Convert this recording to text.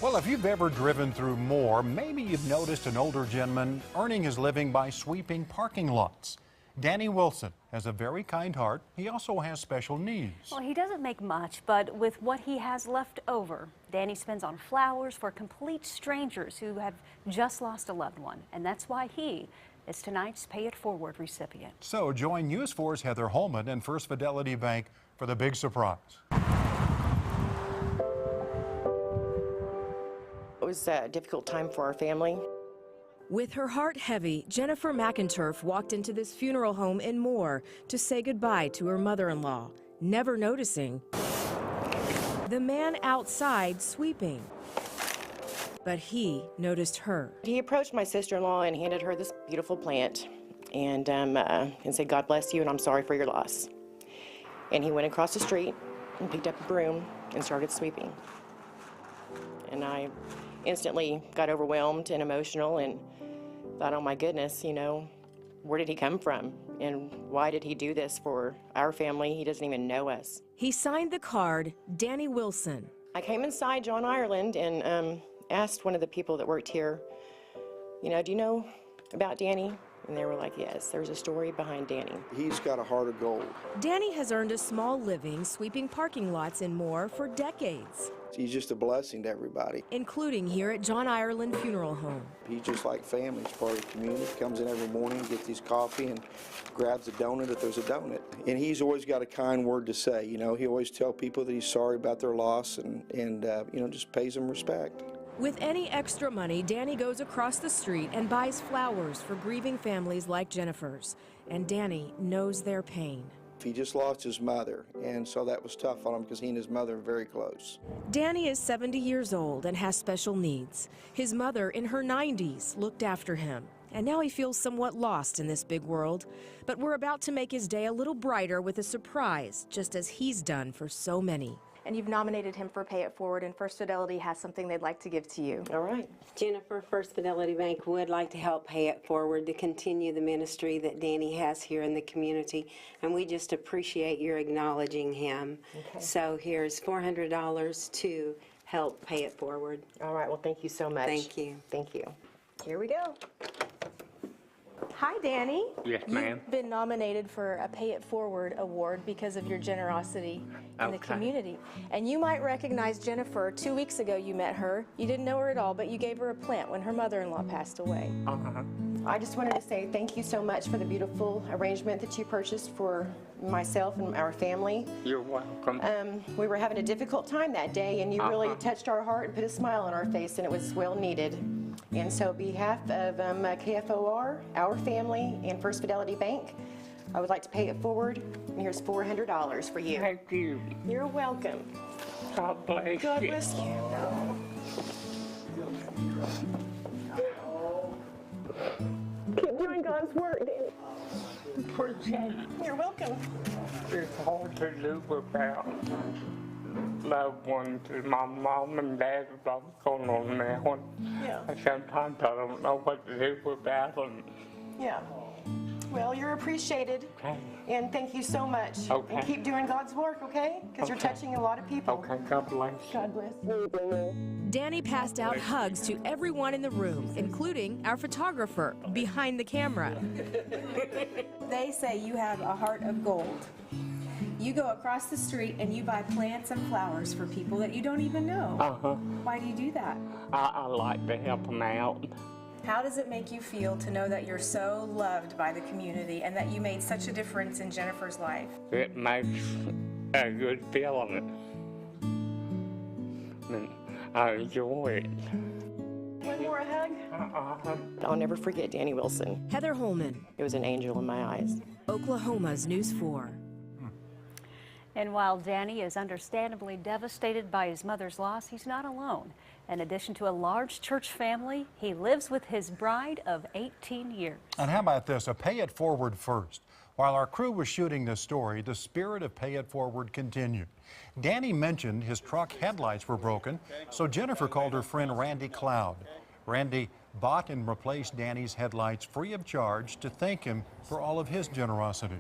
Well, if you've ever driven through Moore, maybe you've noticed an older gentleman earning his living by sweeping parking lots. Danny Wilson has a very kind heart. He also has special needs. Well, he doesn't make much, but with what he has left over, Danny spends on flowers for complete strangers who have just lost a loved one. And that's why he is tonight's Pay It Forward recipient. So join News 4's Heather Holman and First Fidelity Bank for the big surprise. It was a difficult time for our family. With her heart heavy, Jennifer McInturf walked into this funeral home in Moore to say goodbye to her mother-in-law, never noticing the man outside sweeping. But he noticed her. He approached my sister-in-law and handed her this beautiful plant and said, "God bless you, and I'm sorry for your loss." And he went across the street and picked up a broom and started sweeping. And I instantly got overwhelmed and emotional and thought, oh my goodness, you know, where did he come from? And why did he do this for our family? He doesn't even know us. He signed the card, Danny Wilson. I came inside John Ireland and asked one of the people that worked here, you know, do you know about Danny? And they were like, yes, there's a story behind Danny. He's got a heart of gold. Danny has earned a small living sweeping parking lots in Moore for decades. He's just a blessing to everybody. Including here at John Ireland Funeral Home. He's just like family. He's part of the community. Comes in every morning, gets his coffee, and grabs a donut if there's a donut. And he's always got a kind word to say. You know, he always tells people that he's sorry about their loss and you know, just pays them respect. With any extra money, Danny goes across the street and buys flowers for grieving families like Jennifer's. And Danny knows their pain. He just lost his mother, and so that was tough on him because he and his mother are very close. Danny is 70 years old and has special needs. His mother, in her 90s, looked after him. And now he feels somewhat lost in this big world. But we're about to make his day a little brighter with a surprise, just as he's done for so many. And you've nominated him for Pay It Forward, and First Fidelity has something they'd like to give to you. All right. Jennifer, First Fidelity Bank would like to help Pay It Forward to continue the ministry that Danny has here in the community, and we just appreciate your acknowledging him. Okay. So here's $400 to help Pay It Forward. All right, well, thank you so much. Thank you. Thank you. Here we go. Hi, Danny. Yes, ma'am. You've been nominated for a Pay It Forward award because of your generosity in the community. And you might recognize Jennifer. 2 weeks ago you met her. You didn't know her at all, but you gave her a plant when her mother-in-law passed away. I just wanted to say thank you so much for the beautiful arrangement that you purchased for myself and our family. You're welcome. We were having a difficult time that day, and you really touched our heart and put a smile on our face, and it was well needed. And so on behalf of KFOR, our family, and First Fidelity Bank, I would like to Pay It Forward. And here's $400 for you. Thank you. You're welcome. God bless God you. bless you. Keep doing God's work, Danny. Appreciate it. You're welcome. It's hard to do without loved ones. My mom and dad are both going on now. Yeah. And sometimes I don't know what to do without them. Yeah. Well, you're appreciated. Okay. And thank you so much. Okay. And keep doing God's work, okay? Because you're touching a lot of people. Okay, God bless you. God bless you. Danny passed out hugs to everyone in the room, including our photographer behind the camera. They say you have a heart of gold. You go across the street and you buy plants and flowers for people that you don't even know. Why do you do that? I like to help them out. How does it make you feel to know that you're so loved by the community and that you made such a difference in Jennifer's life? It makes a good feeling. And I enjoy it. One more hug? I'll never forget Danny Wilson. Heather Holman, It was an angel in my eyes. Oklahoma's News 4. And while Danny is understandably devastated by his mother's loss, he's not alone. In addition to a large church family, he lives with his bride of 18 years. And how about this, a Pay It Forward first. While our crew was shooting this story, the spirit of Pay It Forward continued. Danny mentioned his truck headlights were broken, so Jennifer called her friend Randy Cloud. Randy bought and replaced Danny's headlights free of charge to thank him for all of his generosity.